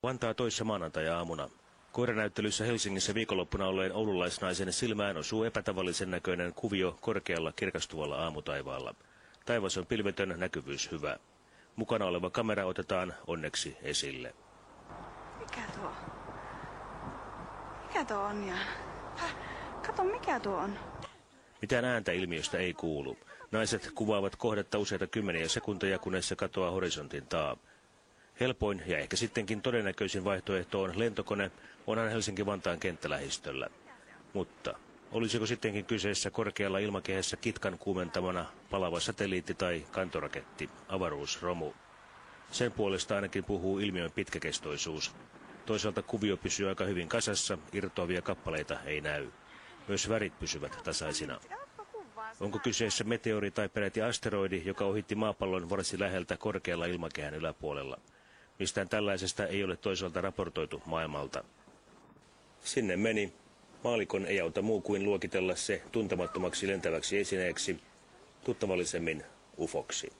Vantaa toissa maanantai-aamuna. Koiranäyttelyssä Helsingissä viikonloppuna olleen oululaisnaisen silmään osuu epätavallisen näköinen kuvio korkealla kirkastuvalla aamutaivaalla. Taivas on pilvetön, näkyvyys hyvä. Mukana oleva kamera otetaan onneksi esille. Mikä tuo? Mikä tuo on, Jaana? Kato, mikä tuo on? Mitään ääntä ilmiöstä ei kuulu. Naiset kuvaavat kohdetta useita kymmeniä sekunteja, kunnes se katoaa horisontin taa. Helpoin ja ehkä sittenkin todennäköisin vaihtoehto on lentokone, onhan Helsinki-Vantaan kenttälähistöllä. Mutta olisiko sittenkin kyseessä korkealla ilmakehässä kitkan kuumentamana palava satelliitti tai kantoraketti, avaruusromu? Sen puolesta ainakin puhuu ilmiön pitkäkestoisuus. Toisaalta kuvio pysyy aika hyvin kasassa, irtoavia kappaleita ei näy. Myös värit pysyvät tasaisina. Onko kyseessä meteori tai peräti asteroidi, joka ohitti maapallon varsin läheltä korkealla ilmakehän yläpuolella? Mistään tällaisesta ei ole toisaalta raportoitu maailmalta. Sinne meni. Maallikon ei auta muu kuin luokitella se tuntemattomaksi lentäväksi esineeksi, tuttavallisemmin ufoksi.